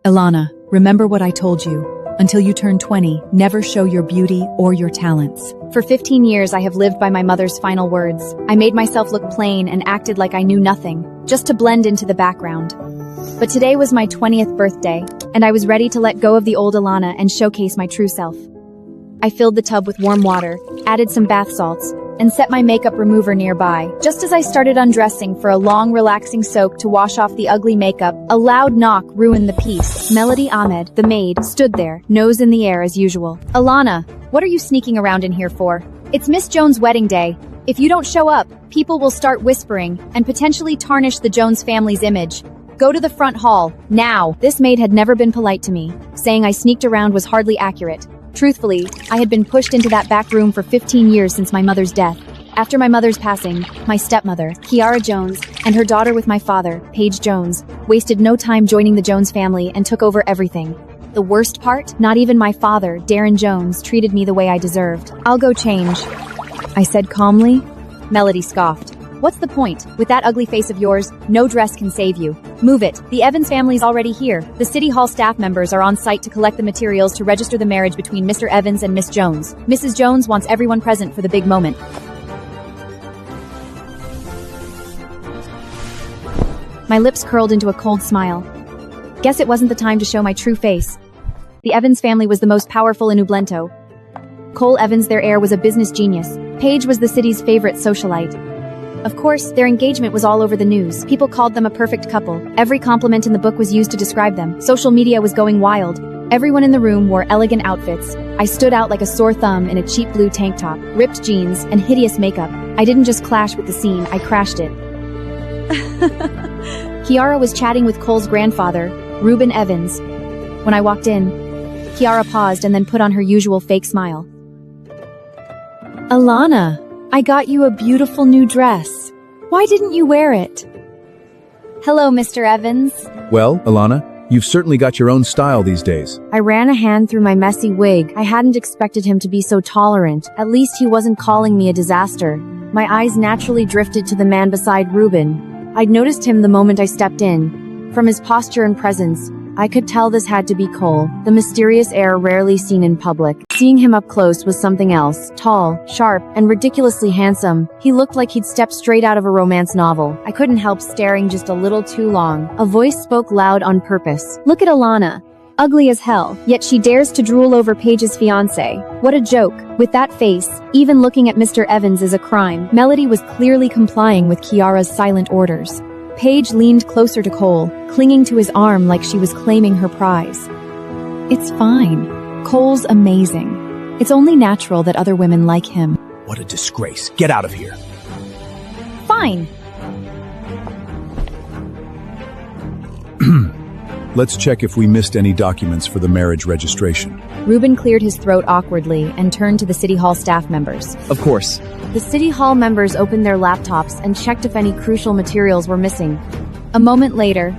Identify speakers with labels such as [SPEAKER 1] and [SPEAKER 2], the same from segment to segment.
[SPEAKER 1] Ilana, remember what I told you. Until you turn 20, never show your beauty or your talents.
[SPEAKER 2] For 15 years, I have lived by my mother's final words. I made myself look plain and acted like I knew nothing, just to blend into the background. But today was my 20th birthday, and I was ready to let go of the old Ilana and showcase my true self. I filled the tub with warm water, added some bath salts, and set my makeup remover nearby. Just as I started undressing for a long, relaxing soak to wash off the ugly makeup, a loud knock ruined the peace. Melody Ahmed, the maid, stood there, nose in the air as usual. Ilana, what are you sneaking around in here for? It's Miss Jones' wedding day. If you don't show up, people will start whispering and potentially tarnish the Jones family's image. Go to the front hall, now. This maid had never been polite to me. Saying I sneaked around was hardly accurate. Truthfully, I had been pushed into that back room for 15 years since my mother's death. After my mother's passing, my stepmother, Kiara Jones, and her daughter with my father, Paige Jones, wasted no time joining the Jones family and took over everything. The worst part? Not even my father, Darren Jones, treated me the way I deserved. I'll go change, I said calmly. Melody scoffed. What's the point? With that ugly face of yours, no dress can save you. Move it. The Evans family's already here. The City Hall staff members are on site to collect the materials to register the marriage between Mr. Evans and Miss Jones. Mrs. Jones wants everyone present for the big moment. My lips curled into a cold smile. Guess it wasn't the time to show my true face. The Evans family was the most powerful in Ublento. Cole Evans, their heir, was a business genius. Paige was the city's favorite socialite. Of course, their engagement was all over the news. People called them a perfect couple. Every compliment in the book was used to describe them. Social media was going wild. Everyone in the room wore elegant outfits. I stood out like a sore thumb in a cheap blue tank top, ripped jeans, and hideous makeup. I didn't just clash with the scene, I crashed it. Kiara was chatting with Cole's grandfather, Reuben Evans. When I walked in, Kiara paused and then put on her usual fake smile.
[SPEAKER 1] Ilana, I got you a beautiful new dress. Why didn't you wear it?
[SPEAKER 2] Hello, Mr. Evans.
[SPEAKER 3] Well, Ilana, you've certainly got your own style these days.
[SPEAKER 4] I ran a hand through my messy wig. I hadn't expected him to be so tolerant. At least he wasn't calling me a disaster. My eyes naturally drifted to the man beside Reuben. I'd noticed him the moment I stepped in. From his posture and presence, I could tell this had to be Cole, the mysterious heir rarely seen in public. Seeing him up close was something else. Tall, sharp, and ridiculously handsome, he looked like he'd stepped straight out of a romance novel. I couldn't help staring just a little too long. A voice spoke loud on purpose.
[SPEAKER 2] Look at Ilana. Ugly as hell, yet she dares to drool over Paige's fiancé. What a joke. With that face, even looking at Mr. Evans is a crime. Melody was clearly complying with Kiara's silent orders. Paige leaned closer to Cole, clinging to his arm like she was claiming her prize.
[SPEAKER 1] It's fine. Cole's amazing. It's only natural that other women like him.
[SPEAKER 3] What a disgrace. Get out of here.
[SPEAKER 2] Fine.
[SPEAKER 3] Let's check if we missed any documents for the marriage registration.
[SPEAKER 2] Reuben cleared his throat awkwardly and turned to the City Hall staff members.
[SPEAKER 5] Of course.
[SPEAKER 4] The City Hall members opened their laptops and checked if any crucial materials were missing.
[SPEAKER 2] A moment later,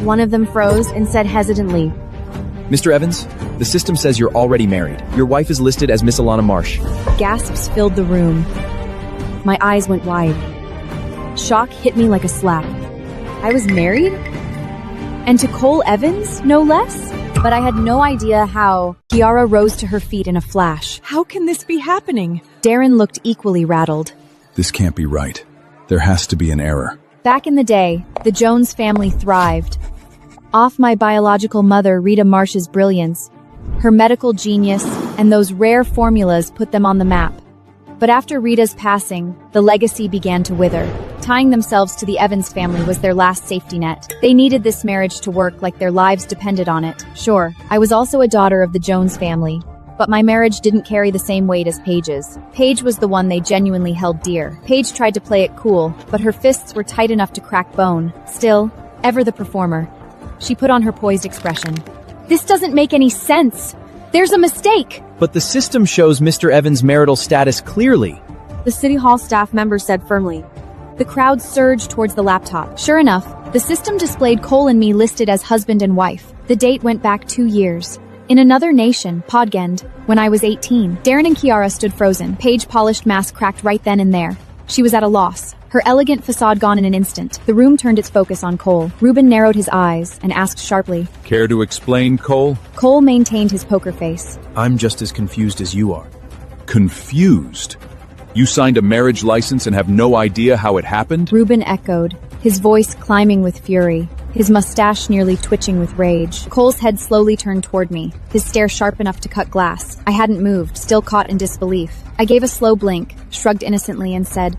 [SPEAKER 4] one of them froze and said hesitantly,
[SPEAKER 5] Mr. Evans, the system says you're already married. Your wife is listed as Miss Ilana Marsh.
[SPEAKER 1] Gasps filled the room.
[SPEAKER 4] My eyes went wide. Shock hit me like a slap.
[SPEAKER 2] I was married? And to Cole Evans, no less? But I had no idea how.
[SPEAKER 1] Kiara rose to her feet in a flash.
[SPEAKER 6] How can this be happening?
[SPEAKER 1] Darren looked equally rattled.
[SPEAKER 3] This can't be right. There has to be an error.
[SPEAKER 2] Back in the day, the Jones family thrived. Off my biological mother, Rita Marsh's brilliance, her medical genius, and those rare formulas put them on the map. But after Rita's passing, the legacy began to wither. Tying themselves to the Evans family was their last safety net. They needed this marriage to work like their lives depended on it. Sure, I was also a daughter of the Jones family, but my marriage didn't carry the same weight as Paige's. Paige was the one they genuinely held dear. Paige tried to play it cool, but her fists were tight enough to crack bone. Still, ever the performer, she put on her poised expression. This doesn't make any sense. There's a mistake.
[SPEAKER 5] But the system shows Mr. Evans' marital status clearly.
[SPEAKER 4] The City Hall staff member said firmly.
[SPEAKER 2] The crowd surged towards the laptop. Sure enough, the system displayed Cole and me listed as husband and wife. The date went back 2 years. In another nation, Podgend, when I was 18, Darren and Kiara stood frozen. Paige polished mask cracked right then and there. She was at a loss, her elegant facade gone in an instant. The room turned its focus on Cole. Ruben narrowed his eyes and asked sharply.
[SPEAKER 3] Care to explain, Cole?
[SPEAKER 2] Cole maintained his poker face.
[SPEAKER 5] I'm just as confused as you are.
[SPEAKER 3] Confused? You signed a marriage license and have no idea how it happened?
[SPEAKER 2] Ruben echoed, his voice climbing with fury, his mustache nearly twitching with rage. Cole's head slowly turned toward me, his stare sharp enough to cut glass. I hadn't moved, still caught in disbelief. I gave a slow blink, shrugged innocently, and said,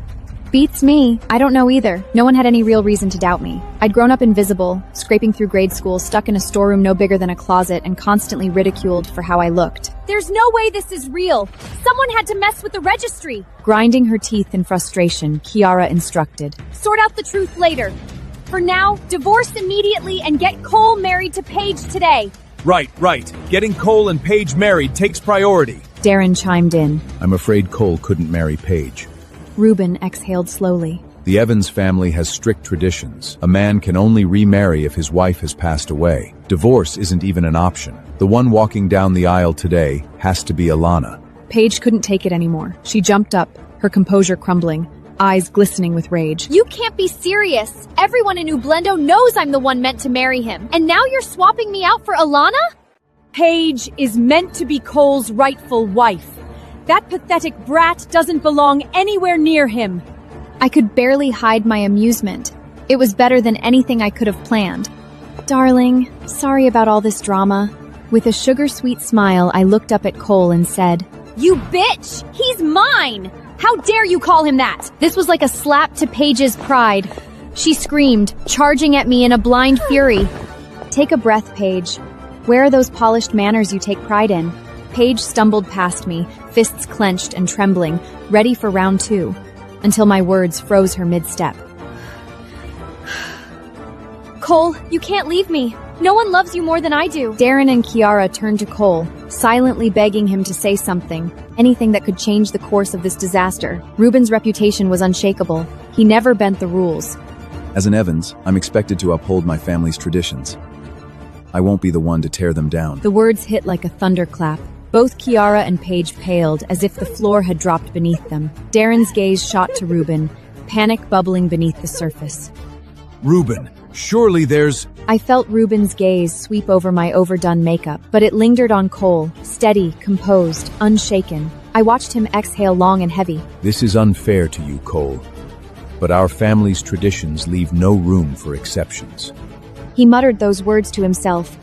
[SPEAKER 2] "Beats me. I don't know either." No one had any real reason to doubt me. I'd grown up invisible, scraping through grade school, stuck in a storeroom no bigger than a closet, and constantly ridiculed for how I looked.
[SPEAKER 6] There's no way this is real. Someone had to mess with the registry.
[SPEAKER 1] Grinding her teeth in frustration, Kiara instructed.
[SPEAKER 6] Sort out the truth later. For now, divorce immediately and get Cole married to Paige today.
[SPEAKER 3] Right. Getting Cole and Paige married takes priority.
[SPEAKER 1] Darren chimed in.
[SPEAKER 3] I'm afraid Cole couldn't marry Paige.
[SPEAKER 2] Ruben exhaled slowly.
[SPEAKER 3] The Evans family has strict traditions. A man can only remarry if his wife has passed away. Divorce isn't even an option. The one walking down the aisle today has to be Alana.
[SPEAKER 1] Paige couldn't take it anymore. She jumped up, her composure crumbling, eyes glistening with rage.
[SPEAKER 6] You can't be serious. Everyone in New Blendo knows I'm the one meant to marry him. And now you're swapping me out for Alana?
[SPEAKER 7] Paige is meant to be Cole's rightful wife. That pathetic brat doesn't belong anywhere near him.
[SPEAKER 2] I could barely hide my amusement. It was better than anything I could have planned. Darling, sorry about all this drama. With a sugar-sweet smile, I looked up at Cole and said,
[SPEAKER 6] You bitch! He's mine! How dare you call him that?
[SPEAKER 2] This was like a slap to Paige's pride. She screamed, charging at me in a blind fury. Take a breath, Paige. Where are those polished manners you take pride in? Paige stumbled past me, fists clenched and trembling, ready for round 2, until my words froze her mid-step.
[SPEAKER 6] Cole, you can't leave me. No one loves you more than I do.
[SPEAKER 2] Darren and Kiara turned to Cole, silently begging him to say something, anything that could change the course of this disaster. Ruben's reputation was unshakable. He never bent the rules.
[SPEAKER 5] As an Evans, I'm expected to uphold my family's traditions. I won't be the one to tear them down.
[SPEAKER 1] The words hit like a thunderclap. Both Kiara and Paige paled as if the floor had dropped beneath them. Darren's gaze shot to Ruben, panic bubbling beneath the surface.
[SPEAKER 3] Ruben, surely there's...
[SPEAKER 2] I felt Ruben's gaze sweep over my overdone makeup, but it lingered on Cole, steady, composed, unshaken. I watched him exhale long and heavy.
[SPEAKER 3] This is unfair to you, Cole. But our family's traditions leave no room for exceptions.
[SPEAKER 2] He muttered those words to himself,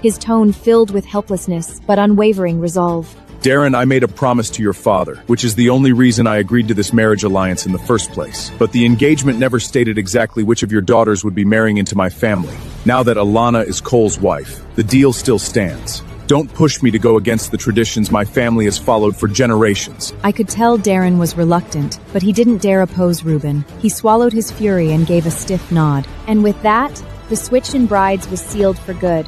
[SPEAKER 2] his tone filled with helplessness but unwavering resolve.
[SPEAKER 3] Darren, I made a promise to your father, which is the only reason I agreed to this marriage alliance in the first place. But the engagement never stated exactly which of your daughters would be marrying into my family. Now that Alana is Cole's wife, the deal still stands. Don't push me to go against the traditions my family has followed for generations.
[SPEAKER 1] I could tell Darren was reluctant, but he didn't dare oppose Ruben. He swallowed his fury and gave a stiff nod.
[SPEAKER 2] And with that, the switch in brides was sealed for good.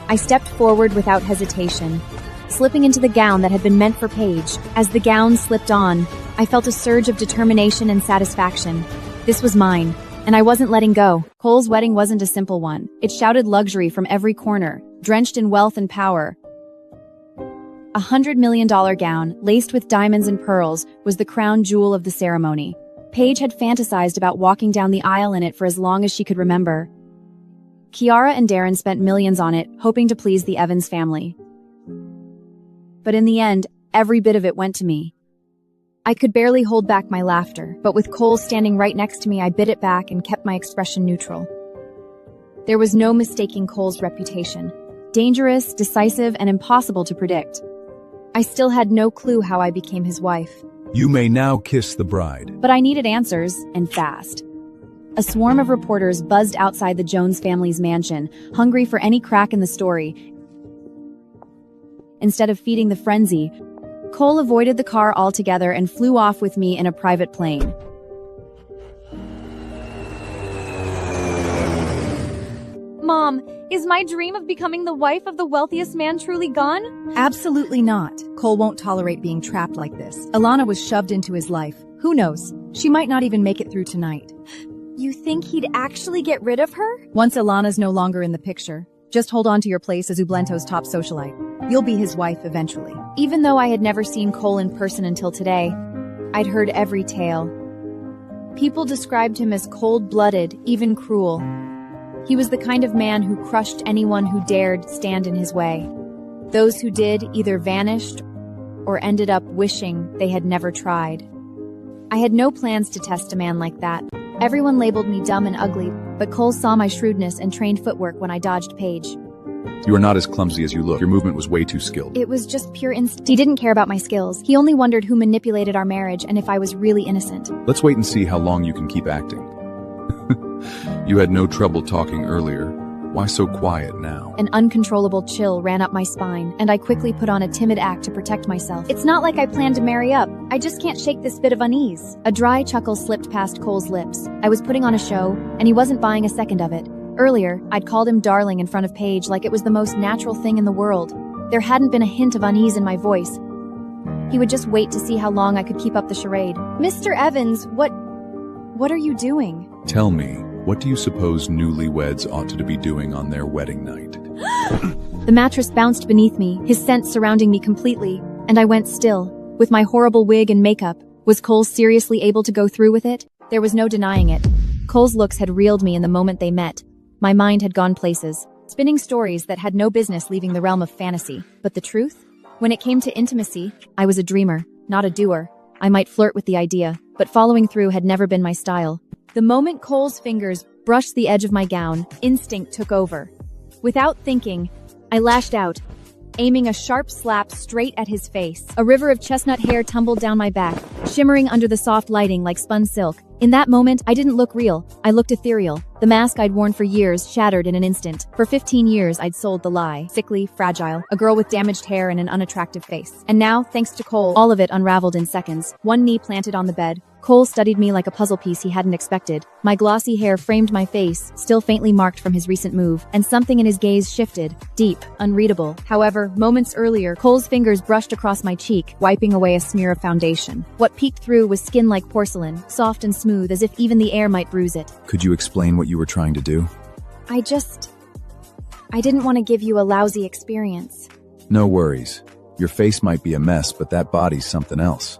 [SPEAKER 2] I stepped forward without hesitation, slipping into the gown that had been meant for Paige. As the gown slipped on, I felt a surge of determination and satisfaction. This was mine, and I wasn't letting go. Cole's wedding wasn't a simple one. It shouted luxury from every corner, drenched in wealth and power. $100 million gown, laced with diamonds and pearls, was the crown jewel of the ceremony. Paige had fantasized about walking down the aisle in it for as long as she could remember. Kiara and Darren spent millions on it, hoping to please the Evans family. But in the end, every bit of it went to me. I could barely hold back my laughter, but with Cole standing right next to me, I bit it back and kept my expression neutral. There was no mistaking Cole's reputation. Dangerous, decisive, and impossible to predict. I still had no clue how I became his wife.
[SPEAKER 3] You may now kiss the bride.
[SPEAKER 2] But I needed answers, and fast. A swarm of reporters buzzed outside the Jones family's mansion, hungry for any crack in the story. Instead of feeding the frenzy, Cole avoided the car altogether and flew off with me in a private plane.
[SPEAKER 6] Mom, is my dream of becoming the wife of the wealthiest man truly gone?
[SPEAKER 1] Absolutely not. Cole won't tolerate being trapped like this. Alana was shoved into his life. Who knows? She might not even make it through tonight.
[SPEAKER 6] You think he'd actually get rid of her?
[SPEAKER 1] Once Alana's no longer in the picture, just hold on to your place as Ublento's top socialite. You'll be his wife eventually.
[SPEAKER 2] Even though I had never seen Cole in person until today, I'd heard every tale. People described him as cold-blooded, even cruel. He was the kind of man who crushed anyone who dared stand in his way. Those who did either vanished or ended up wishing they had never tried. I had no plans to test a man like that. Everyone labeled me dumb and ugly, but Cole saw my shrewdness and trained footwork when I dodged Paige.
[SPEAKER 3] You are not as clumsy as you look. Your movement was way too skilled.
[SPEAKER 2] It was just pure instinct. He didn't care about my skills. He only wondered who manipulated our marriage and if I was really innocent.
[SPEAKER 3] Let's wait and see how long you can keep acting. You had no trouble talking earlier. Why so quiet now?
[SPEAKER 2] An uncontrollable chill ran up my spine, and I quickly put on a timid act to protect myself. It's not like I planned to marry up. I just can't shake this bit of unease. A dry chuckle slipped past Cole's lips. I was putting on a show, and he wasn't buying a second of it. Earlier, I'd called him darling in front of Paige like it was the most natural thing in the world. There hadn't been a hint of unease in my voice. He would just wait to see how long I could keep up the charade. Mr. Evans, what are you doing?
[SPEAKER 3] Tell me, what do you suppose newlyweds ought to be doing on their wedding night?
[SPEAKER 2] The mattress bounced beneath me, his scent surrounding me completely, and I went still. With my horrible wig and makeup, was Cole seriously able to go through with it? There was no denying it. Cole's looks had reeled me in the moment they met. My mind had gone places, spinning stories that had no business leaving the realm of fantasy. But the truth? When it came to intimacy, I was a dreamer, not a doer. I might flirt with the idea, but following through had never been my style. The moment Cole's fingers brushed the edge of my gown, instinct took over. Without thinking, I lashed out, aiming a sharp slap straight at his face. A river of chestnut hair tumbled down my back, shimmering under the soft lighting like spun silk. In that moment, I didn't look real. I looked ethereal. The mask I'd worn for years shattered in an instant. For 15 years, I'd sold the lie. Sickly, fragile, a girl with damaged hair and an unattractive face. And now, thanks to Cole, all of it unraveled in seconds. One knee planted on the bed. Cole studied me like a puzzle piece he hadn't expected. My glossy hair framed my face, still faintly marked from his recent move, and something in his gaze shifted. Deep, unreadable. However, moments earlier, Cole's fingers brushed across my cheek, wiping away a smear of foundation. What peeked through was skin like porcelain, soft and smooth as if even the air might bruise it.
[SPEAKER 5] Could you explain what you were trying to do?
[SPEAKER 2] I didn't want to give you a lousy experience.
[SPEAKER 5] No worries. Your face might be a mess, but that body's something else.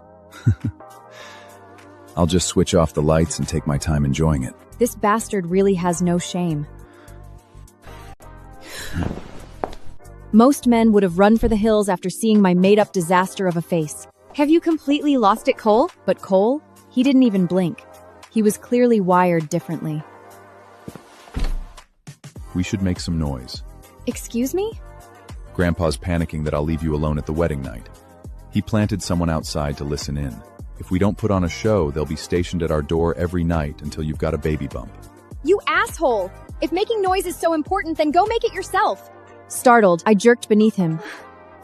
[SPEAKER 5] I'll just switch off the lights and take my time enjoying it.
[SPEAKER 2] This bastard really has no shame. Most men would have run for the hills after seeing my made-up disaster of a face. Have you completely lost it, Cole? But Cole? He didn't even blink. He was clearly wired differently.
[SPEAKER 3] We should make some noise.
[SPEAKER 2] Excuse me?
[SPEAKER 3] Grandpa's panicking that I'll leave you alone at the wedding night. He planted someone outside to listen in. If we don't put on a show, they'll be stationed at our door every night until you've got a baby bump.
[SPEAKER 6] You asshole! If making noise is so important, then go make it yourself.
[SPEAKER 2] Startled, I jerked beneath him,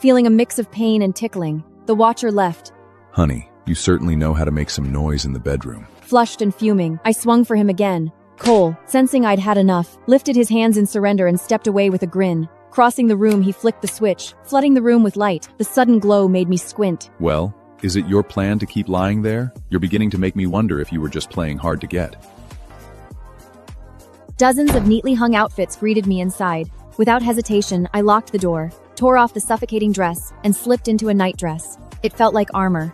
[SPEAKER 2] feeling a mix of pain and tickling. The watcher left.
[SPEAKER 3] Honey, you certainly know how to make some noise in the bedroom.
[SPEAKER 2] Flushed and fuming, I swung for him again. Cole, sensing I'd had enough, lifted his hands in surrender and stepped away with a grin. Crossing the room, he flicked the switch, flooding the room with light. The sudden glow made me squint.
[SPEAKER 3] Well, is it your plan to keep lying there? You're beginning to make me wonder if you were just playing hard to get.
[SPEAKER 2] Dozens of neatly hung outfits greeted me inside. Without hesitation, I locked the door, tore off the suffocating dress, and slipped into a nightdress. It felt like armor.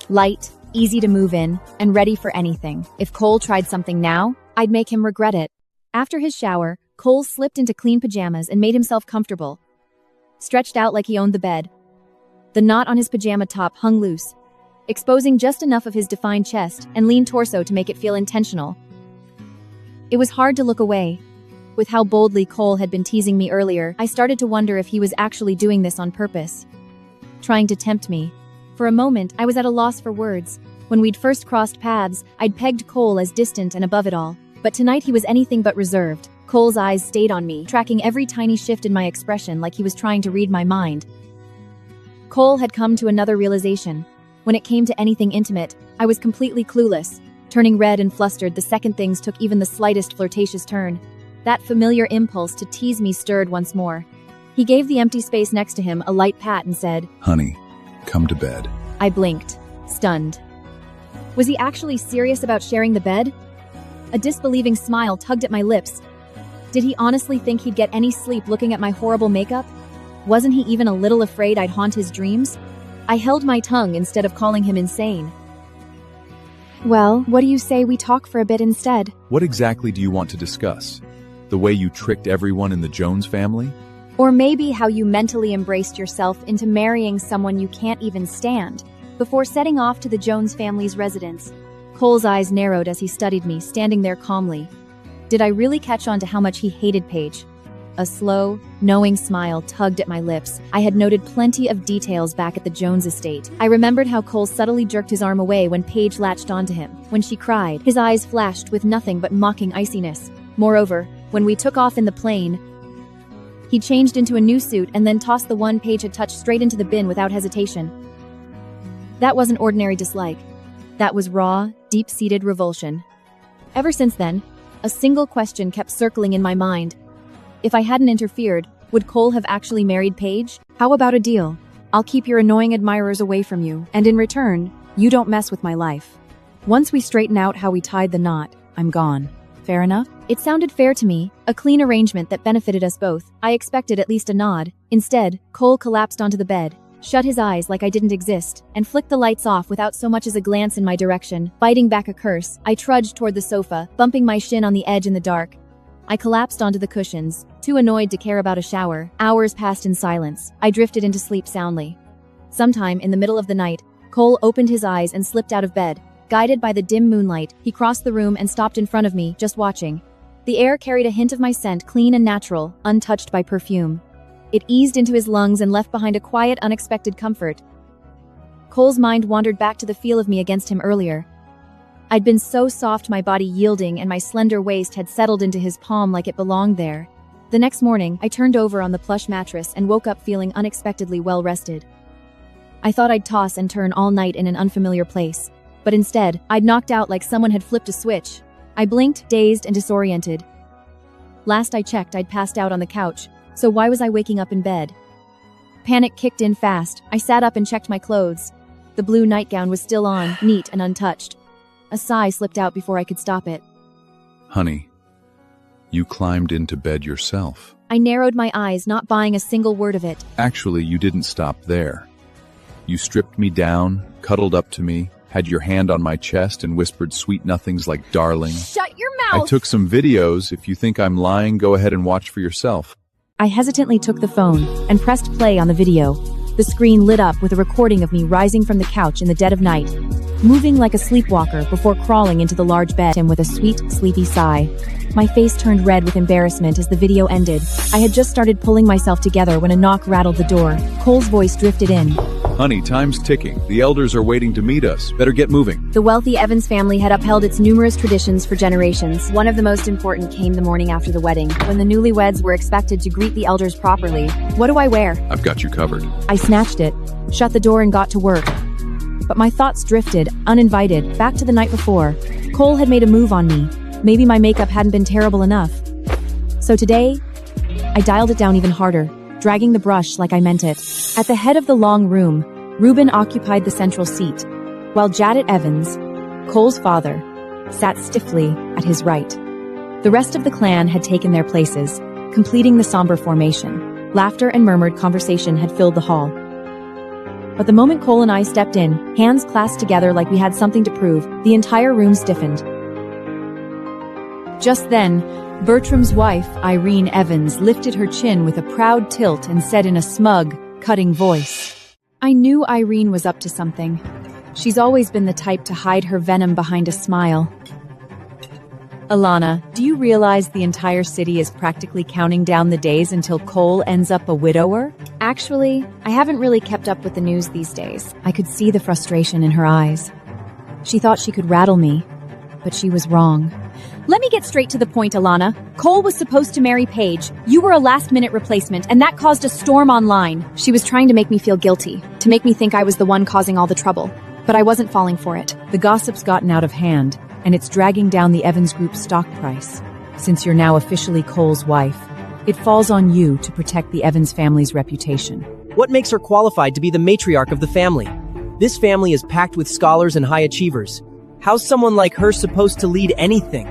[SPEAKER 2] Light, easy to move in, and ready for anything. If Cole tried something now, I'd make him regret it. After his shower, Cole slipped into clean pajamas and made himself comfortable. Stretched out like he owned the bed. The knot on his pajama top hung loose, exposing just enough of his defined chest and lean torso to make it feel intentional. It was hard to look away. With how boldly Cole had been teasing me earlier, I started to wonder if he was actually doing this on purpose, trying to tempt me. For a moment, I was at a loss for words. When we'd first crossed paths, I'd pegged Cole as distant and above it all. But tonight he was anything but reserved. Cole's eyes stayed on me, tracking every tiny shift in my expression like he was trying to read my mind. Cole had come to another realization. When it came to anything intimate, I was completely clueless, turning red and flustered the second things took even the slightest flirtatious turn. That familiar impulse to tease me stirred once more. He gave the empty space next to him a light pat and said,
[SPEAKER 3] Honey, come to bed.
[SPEAKER 2] I blinked, stunned. Was he actually serious about sharing the bed? A disbelieving smile tugged at my lips. Did he honestly think he'd get any sleep looking at my horrible makeup? Wasn't he even a little afraid I'd haunt his dreams? I held my tongue instead of calling him insane. Well, what do you say we talk for a bit instead?
[SPEAKER 3] What exactly do you want to discuss? The way you tricked everyone in the Jones family?
[SPEAKER 2] Or maybe how you mentally embraced yourself into marrying someone you can't even stand, before setting off to the Jones family's residence. Cole's eyes narrowed as he studied me, standing there calmly. Did I really catch on to how much he hated Paige? A slow, knowing smile tugged at my lips. I had noted plenty of details back at the Jones estate. I remembered how Cole subtly jerked his arm away when Paige latched onto him. When she cried, his eyes flashed with nothing but mocking iciness. Moreover, when we took off in the plane, he changed into a new suit and then tossed the one Paige had touched straight into the bin without hesitation. That wasn't ordinary dislike. That was raw, deep-seated revulsion. Ever since then, a single question kept circling in my mind. If I hadn't interfered, would Cole have actually married Paige? How about a deal? I'll keep your annoying admirers away from you, and in return, you don't mess with my life. Once we straighten out how we tied the knot, I'm gone. Fair enough? It sounded fair to me, a clean arrangement that benefited us both. I expected at least a nod. Instead, Cole collapsed onto the bed, shut his eyes like I didn't exist, and flicked the lights off without so much as a glance in my direction. Biting back a curse, I trudged toward the sofa, bumping my shin on the edge in the dark. I collapsed onto the cushions, too annoyed to care about a shower. Hours passed in silence. I drifted into sleep soundly. Sometime in the middle of the night, Cole opened his eyes and slipped out of bed. Guided by the dim moonlight, he crossed the room and stopped in front of me, just watching. The air carried a hint of my scent, clean and natural, untouched by perfume. It eased into his lungs and left behind a quiet, unexpected comfort. Cole's mind wandered back to the feel of me against him earlier. I'd been so soft, my body yielding, and my slender waist had settled into his palm like it belonged there. The next morning, I turned over on the plush mattress and woke up feeling unexpectedly well-rested. I thought I'd toss and turn all night in an unfamiliar place, but instead, I'd knocked out like someone had flipped a switch. I blinked, dazed and disoriented. Last I checked, I'd passed out on the couch, so why was I waking up in bed? Panic kicked in fast. I sat up and checked my clothes. The blue nightgown was still on, neat and untouched. A sigh slipped out before I could stop it.
[SPEAKER 3] Honey, you climbed into bed yourself.
[SPEAKER 2] I narrowed my eyes, not buying a single word of it.
[SPEAKER 3] Actually, you didn't stop there. You stripped me down, cuddled up to me, had your hand on my chest and whispered sweet nothings like darling.
[SPEAKER 6] Shut your mouth!
[SPEAKER 3] I took some videos. If you think I'm lying, go ahead and watch for yourself.
[SPEAKER 2] I hesitantly took the phone and pressed play on the video. The screen lit up with a recording of me rising from the couch in the dead of night, moving like a sleepwalker before crawling into the large bed and with a sweet, sleepy sigh. My face turned red with embarrassment as the video ended. I had just started pulling myself together when a knock rattled the door. Cole's voice drifted in.
[SPEAKER 3] Honey, time's ticking. The elders are waiting to meet us. Better get moving.
[SPEAKER 2] The wealthy Evans family had upheld its numerous traditions for generations. One of the most important came the morning after the wedding, when the newlyweds were expected to greet the elders properly. What do I wear?
[SPEAKER 3] I've got you covered.
[SPEAKER 2] I snatched it, shut the door and got to work. But my thoughts drifted, uninvited, back to the night before. Cole had made a move on me. Maybe my makeup hadn't been terrible enough. So today, I dialed it down even harder, dragging the brush like I meant it. At the head of the long room, Reuben occupied the central seat, while Jadet Evans, Cole's father, sat stiffly at his right. The rest of the clan had taken their places, completing the somber formation. Laughter and murmured conversation had filled the hall. But the moment Cole and I stepped in, hands clasped together like we had something to prove, the entire room stiffened. Just then, Bertram's wife, Irene Evans, lifted her chin with a proud tilt and said in a smug, cutting voice, I knew Irene was up to something. She's always been the type to hide her venom behind a smile. Alana, do you realize the entire city is practically counting down the days until Cole ends up a widower? Actually, I haven't really kept up with the news these days. I could see the frustration in her eyes. She thought she could rattle me, but she was wrong.
[SPEAKER 6] Let me get straight to the point, Alana. Cole was supposed to marry Paige. You were a last-minute replacement, and that caused a storm online.
[SPEAKER 2] She was trying to make me feel guilty, to make me think I was the one causing all the trouble. But I wasn't falling for it.
[SPEAKER 7] The gossip's gotten out of hand, and it's dragging down the Evans Group's stock price. Since you're now officially Cole's wife, it falls on you to protect the Evans family's reputation.
[SPEAKER 8] What makes her qualified to be the matriarch of the family? This family is packed with scholars and high achievers. How's someone like her supposed to lead anything?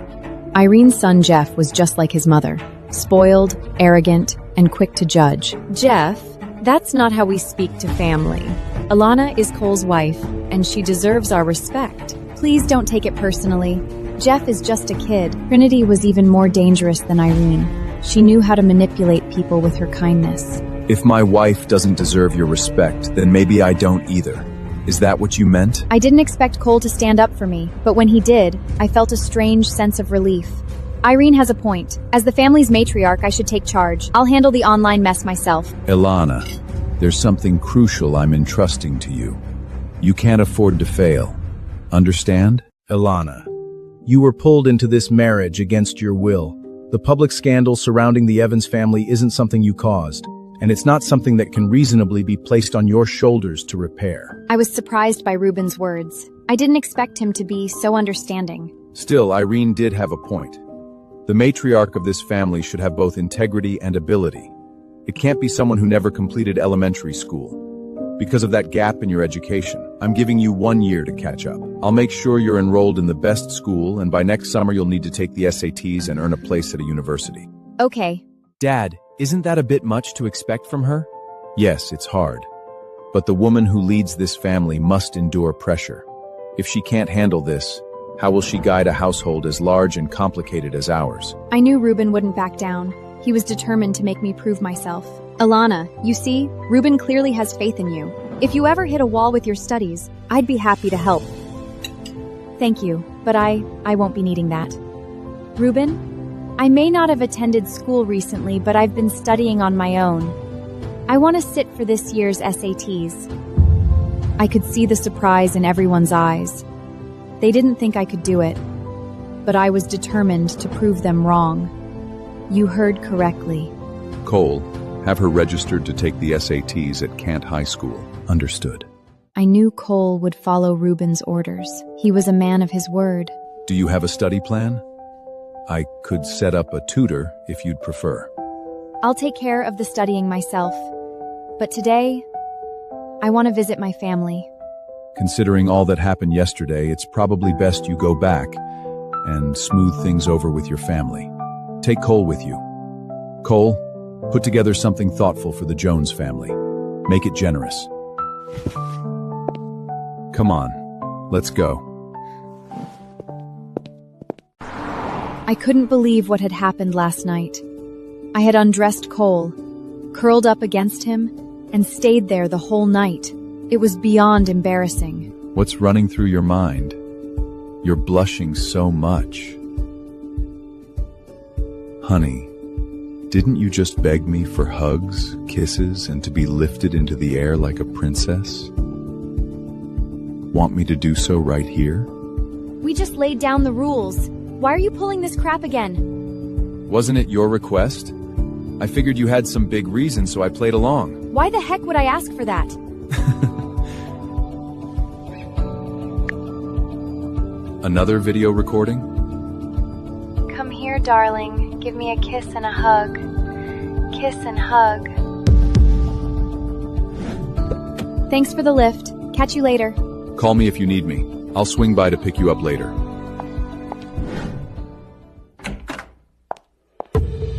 [SPEAKER 2] Irene's son Jeff was just like his mother, spoiled, arrogant, and quick to judge.
[SPEAKER 1] Jeff, that's not how we speak to family. Alana is Cole's wife, and she deserves our respect.
[SPEAKER 2] Please don't take it personally. Jeff is just a kid. Trinity was even more dangerous than Irene. She knew how to manipulate people with her kindness.
[SPEAKER 3] If my wife doesn't deserve your respect, then maybe I don't either. Is that what you meant?
[SPEAKER 2] I didn't expect Cole to stand up for me, but when he did, I felt a strange sense of relief. Irene has a point. As the family's matriarch, I should take charge. I'll handle the online mess myself.
[SPEAKER 3] Ilana, there's something crucial I'm entrusting to you. You can't afford to fail. Understand? Ilana, you were pulled into this marriage against your will. The public scandal surrounding the Evans family isn't something you caused, and it's not something that can reasonably be placed on your shoulders to repair.
[SPEAKER 2] I was surprised by Ruben's words. I didn't expect him to be so understanding.
[SPEAKER 3] Still, Irene did have a point. The matriarch of this family should have both integrity and ability. It can't be someone who never completed elementary school. Because of that gap in your education, I'm giving you 1 year to catch up. I'll make sure you're enrolled in the best school, and by next summer you'll need to take the SATs and earn a place at a university.
[SPEAKER 2] Okay.
[SPEAKER 8] Dad, isn't that a bit much to expect from her?
[SPEAKER 3] Yes, it's hard. But the woman who leads this family must endure pressure. If she can't handle this, how will she guide a household as large and complicated as ours?
[SPEAKER 2] I knew Ruben wouldn't back down. He was determined to make me prove myself. Ilana, you see, Ruben clearly has faith in you. If you ever hit a wall with your studies, I'd be happy to help. Thank you, but I won't be needing that. Ruben, I may not have attended school recently, but I've been studying on my own. I want to sit for this year's SATs. I could see the surprise in everyone's eyes. They didn't think I could do it, but I was determined to prove them wrong. You heard correctly.
[SPEAKER 3] Cole, have her registered to take the SATs at Kent High School. Understood.
[SPEAKER 2] I knew Cole would follow Ruben's orders. He was a man of his word.
[SPEAKER 3] Do you have a study plan? I could set up a tutor if you'd prefer.
[SPEAKER 2] I'll take care of the studying myself. But today, I want to visit my family.
[SPEAKER 3] Considering all that happened yesterday, it's probably best you go back and smooth things over with your family. Take Cole with you. Cole, put together something thoughtful for the Jones family. Make it generous. Come on, let's go.
[SPEAKER 2] I couldn't believe what had happened last night. I had undressed Cole, curled up against him, and stayed there the whole night. It was beyond embarrassing.
[SPEAKER 3] What's running through your mind? You're blushing so much. Honey, didn't you just beg me for hugs, kisses, and to be lifted into the air like a princess? Want me to do so right here?
[SPEAKER 2] We just laid down the rules. Why are you pulling this crap again?
[SPEAKER 3] Wasn't it your request? I figured you had some big reason, so I played along.
[SPEAKER 2] Why the heck would I ask for that?
[SPEAKER 3] Another video recording?
[SPEAKER 2] Come here, darling. Give me a kiss and a hug. Kiss and hug. Thanks for the lift. Catch you later.
[SPEAKER 3] Call me if you need me. I'll swing by to pick you up later.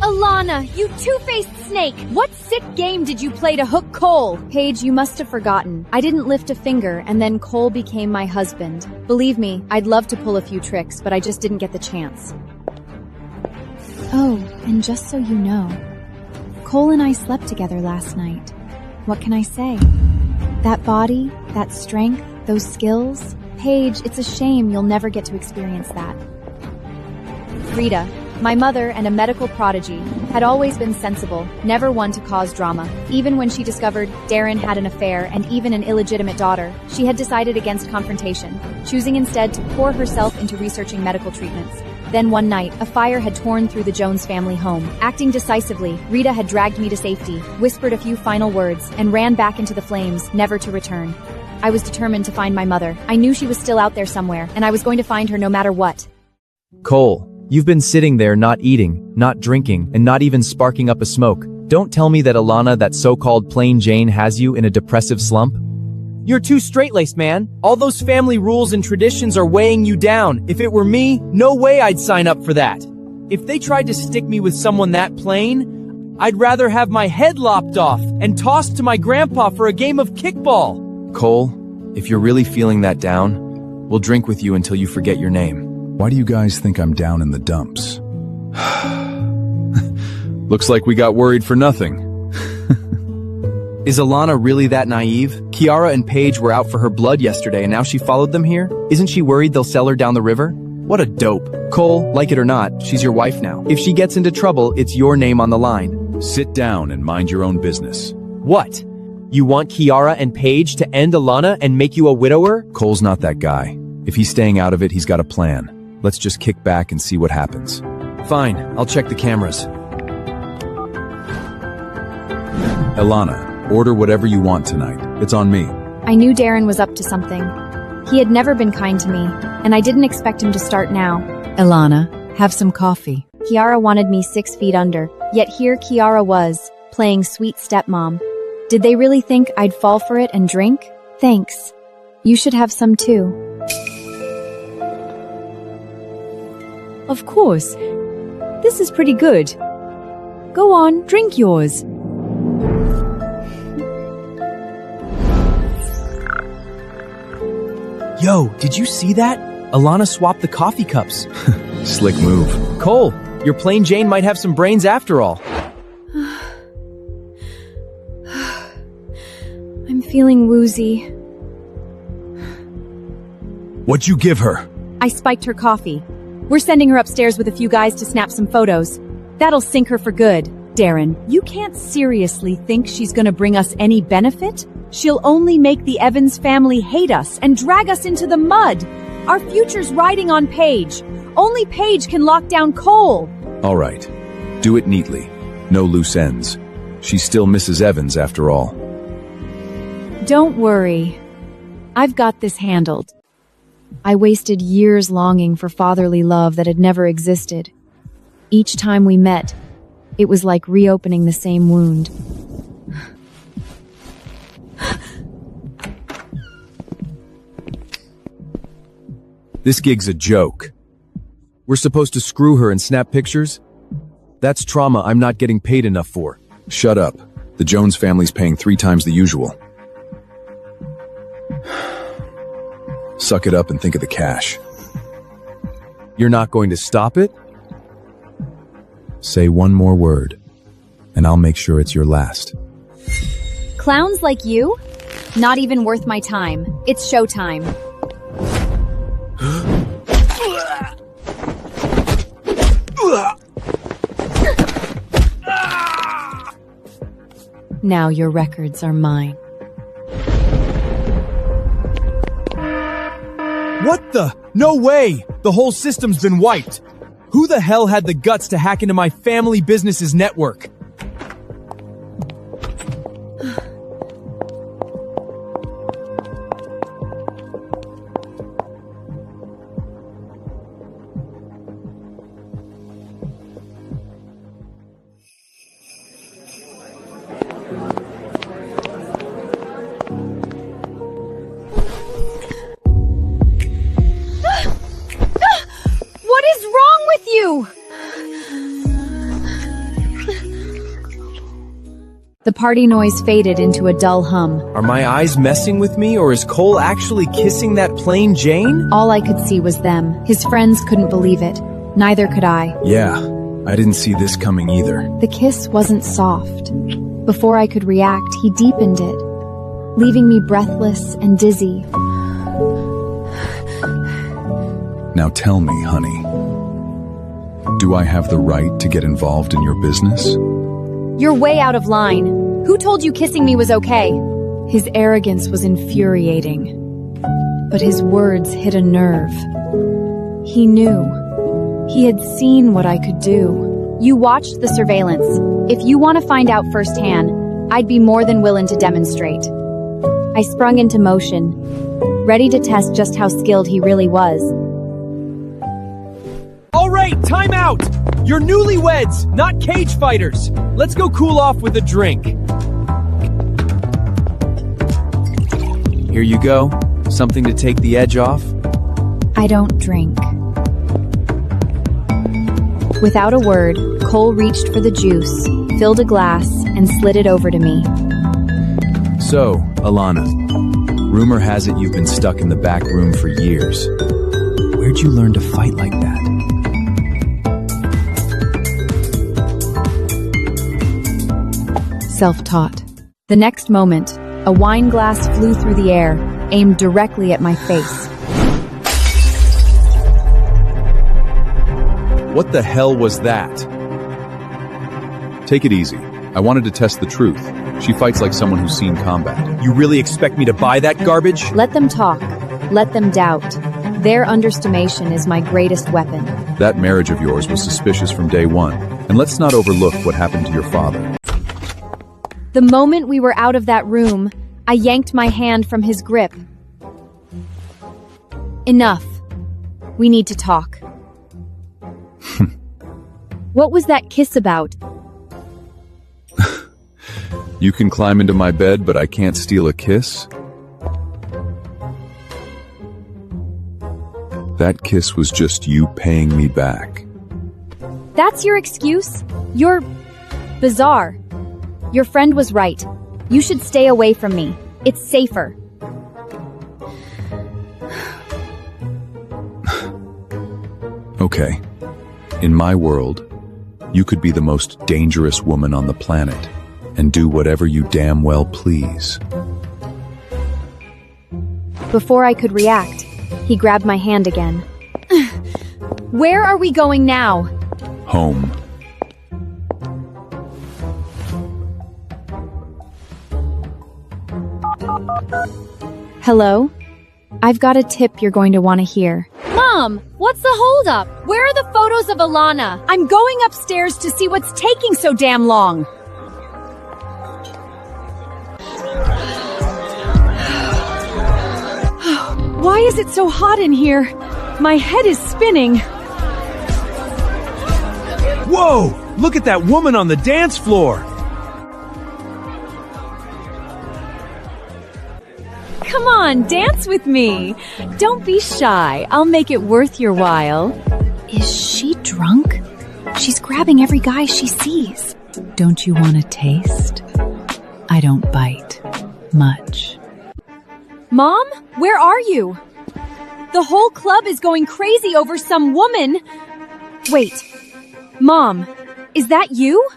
[SPEAKER 6] Alana, you two-faced snake! What sick game did you play to hook Cole?
[SPEAKER 2] Paige, you must have forgotten. I didn't lift a finger, and then Cole became my husband. Believe me, I'd love to pull a few tricks, but I just didn't get the chance. Oh, and just so you know, Cole and I slept together last night. What can I say? That body, that strength, those skills. Paige, it's a shame you'll never get to experience that. Rita, my mother and a medical prodigy, had always been sensible, never one to cause drama. Even when she discovered Darren had an affair and even an illegitimate daughter, she had decided against confrontation, choosing instead to pour herself into researching medical treatments. Then one night, a fire had torn through the Jones family home. Acting decisively, Rita had dragged me to safety, whispered a few final words, and ran back into the flames, never to return. I was determined to find my mother. I knew she was still out there somewhere, and I was going to find her no matter what.
[SPEAKER 8] Cole, you've been sitting there not eating, not drinking, and not even sparking up a smoke. Don't tell me that Alana, that so-called plain Jane, has you in a depressive slump. You're too straight-laced, man. All those family rules and traditions are weighing you down. If it were me, no way I'd sign up for that. If they tried to stick me with someone that plain, I'd rather have my head lopped off and tossed to my grandpa for a game of kickball.
[SPEAKER 5] Cole, if you're really feeling that down,
[SPEAKER 8] We'll drink with you until you forget your name.
[SPEAKER 3] Why do you guys think I'm down in the dumps? Looks like we got worried for nothing.
[SPEAKER 8] Is Alana really that naive? Kiara and Paige were out for her blood yesterday and now she followed them here? Isn't she worried they'll sell her down the river? What a dope. Cole, like it or not, she's your wife now. If she gets into trouble, it's your name on the line.
[SPEAKER 3] Sit down and mind your own business.
[SPEAKER 8] What? You want Kiara and Paige to end Alana and make you a widower?
[SPEAKER 3] Cole's not that guy. If he's staying out of it, he's got a plan. Let's just kick back and see what happens.
[SPEAKER 8] Fine, I'll check the cameras.
[SPEAKER 3] Alana, order whatever you want tonight. It's on me.
[SPEAKER 2] I knew Darren was up to something. He had never been kind to me, and I didn't expect him to start now.
[SPEAKER 7] Ilana, have some coffee.
[SPEAKER 2] Kiara wanted me 6 feet under, yet here Kiara was, playing sweet stepmom. Did they really think I'd fall for it and drink? Thanks. You should have some too.
[SPEAKER 7] Of course. This is pretty good. Go on, drink yours.
[SPEAKER 8] Yo, did you see that? Alana swapped the coffee cups.
[SPEAKER 3] Slick move.
[SPEAKER 8] Cole, your plain Jane might have some brains after all.
[SPEAKER 2] I'm feeling woozy.
[SPEAKER 3] What'd you give her?
[SPEAKER 6] I spiked her coffee. We're sending her upstairs with a few guys to snap some photos. That'll sink her for good.
[SPEAKER 7] Darren, you can't seriously think she's gonna bring us any benefit? She'll only make the Evans family hate us and drag us into the mud.
[SPEAKER 6] Our future's riding on Paige. Only Paige can lock down Cole.
[SPEAKER 3] All right. Do it neatly. No loose ends. She's still Mrs. Evans after all.
[SPEAKER 7] Don't worry. I've got this handled.
[SPEAKER 2] I wasted years longing for fatherly love that had never existed. Each time we met, it was like reopening the same wound.
[SPEAKER 3] This gig's a joke. We're supposed to screw her and snap pictures? That's trauma I'm not getting paid enough for. Shut up. The Jones family's paying 3 times the usual. Suck it up and think of the cash. You're not going to stop it? Say one more word, and I'll make sure it's your last.
[SPEAKER 6] Clowns like you? Not even worth my time. It's showtime.
[SPEAKER 7] Now your records are mine.
[SPEAKER 8] What the? No way! The whole system's been wiped! Who the hell had the guts to hack into my family business's network?
[SPEAKER 2] The party noise faded into a dull hum.
[SPEAKER 8] Are my eyes messing with me, or is Cole actually kissing that plain Jane?
[SPEAKER 2] All I could see was them. His friends couldn't believe it. Neither could I.
[SPEAKER 3] Yeah, I didn't see this coming either.
[SPEAKER 2] The kiss wasn't soft. Before I could react, he deepened it, leaving me breathless and dizzy.
[SPEAKER 3] Now tell me, honey, do I have the right to get involved in your business?
[SPEAKER 6] You're way out of line. Who told you kissing me was okay?
[SPEAKER 2] His arrogance was infuriating, but his words hit a nerve. He knew. He had seen what I could do.
[SPEAKER 6] You watched the surveillance. If you want to find out firsthand, I'd be more than willing to demonstrate.
[SPEAKER 2] I sprung into motion, ready to test just how skilled he really was.
[SPEAKER 8] All right, time out! You're newlyweds, not cage fighters. Let's go cool off with a drink. Here you go. Something to take the edge off.
[SPEAKER 2] I don't drink. Without a word, Cole reached for the juice, filled a glass, and slid it over to me.
[SPEAKER 3] So, Alana,
[SPEAKER 5] Rumor has it you've been stuck in the back room for years. Where'd you learn to fight like that?
[SPEAKER 1] Self-taught. The next moment, a wine glass flew through the air, aimed directly at my face.
[SPEAKER 3] What the hell was that? Take it easy. I wanted to test the truth. She fights like someone who's seen combat.
[SPEAKER 8] You really expect me to buy that garbage?
[SPEAKER 1] Let them talk. Let them doubt. Their underestimation is my greatest weapon.
[SPEAKER 3] That marriage of yours was suspicious from day one. And let's not overlook what happened to your father.
[SPEAKER 1] The moment we were out of that room, I yanked my hand from his grip. Enough. We need to talk. What was that kiss about?
[SPEAKER 3] You can climb into my bed, but I can't steal a kiss? That kiss was just you paying me back.
[SPEAKER 1] That's your excuse? You're bizarre. Your friend was right. You should stay away from me. It's safer.
[SPEAKER 3] Okay. In my world, you could be the most dangerous woman on the planet and do whatever you damn well please.
[SPEAKER 1] Before I could react, he grabbed my hand again. Where are we going now?
[SPEAKER 3] Home.
[SPEAKER 1] Hello? I've got a tip you're going to want to hear.
[SPEAKER 6] Mom, what's the holdup? Where are the photos of Alana?
[SPEAKER 7] I'm going upstairs to see what's taking so damn long. Why is it so hot in here? My head is spinning.
[SPEAKER 8] Whoa! Look at that woman on the dance floor!
[SPEAKER 7] Come on, dance with me. Don't be shy. I'll make it worth your while.
[SPEAKER 1] Is she drunk? She's grabbing every guy she sees.
[SPEAKER 7] Don't you want a taste? I don't bite much.
[SPEAKER 1] Mom, where are you? The whole club is going crazy over some woman. Wait, Mom, is that you?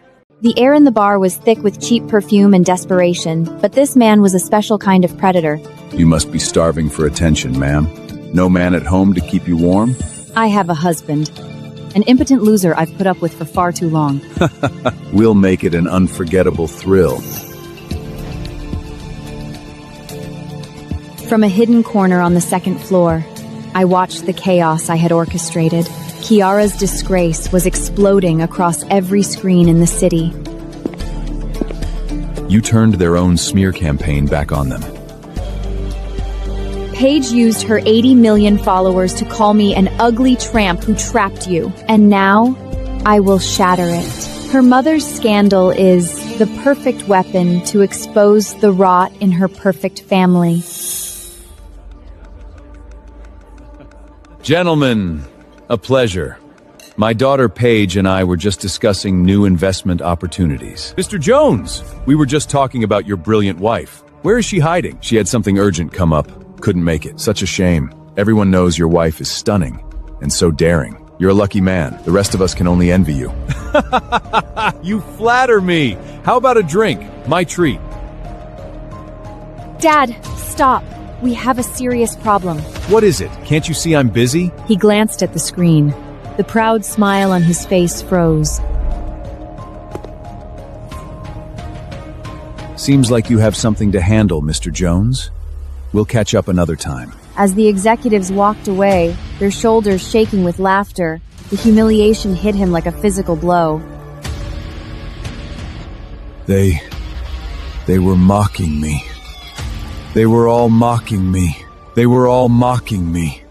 [SPEAKER 1] The air in the bar was thick with cheap perfume and desperation, but this man was a special kind of predator.
[SPEAKER 3] You must be starving for attention, ma'am. No man at home to keep you warm?
[SPEAKER 7] I have a husband. An impotent loser I've put up with for far too long.
[SPEAKER 3] We'll make it an unforgettable thrill.
[SPEAKER 1] From a hidden corner on the second floor, I watched the chaos I had orchestrated. Kiara's disgrace was exploding across every screen in the city.
[SPEAKER 3] You turned their own smear campaign back on them.
[SPEAKER 1] Paige used her 80 million followers to call me an ugly tramp who trapped you. And now, I will shatter it. Her mother's scandal is the perfect weapon to expose the rot in her perfect family.
[SPEAKER 3] Gentlemen, a pleasure. My daughter Paige and I were just discussing new investment opportunities.
[SPEAKER 8] Mr. Jones!
[SPEAKER 3] We were just talking about your brilliant wife. Where is she hiding? She had something urgent come up. Couldn't make it. Such a shame. Everyone knows your wife is stunning and so daring. You're a lucky man. The rest of us can only envy you.
[SPEAKER 8] You flatter me. How about a drink? My treat.
[SPEAKER 1] Dad, stop. We have a serious problem.
[SPEAKER 8] What is it? Can't you see I'm busy?
[SPEAKER 7] He glanced at the screen. The proud smile on his face froze.
[SPEAKER 3] Seems like you have something to handle, Mr. Jones. We'll catch up another time.
[SPEAKER 4] As the executives walked away, their shoulders shaking with laughter, the humiliation hit him like a physical blow.
[SPEAKER 3] They were mocking me. They were all mocking me. They were all mocking me.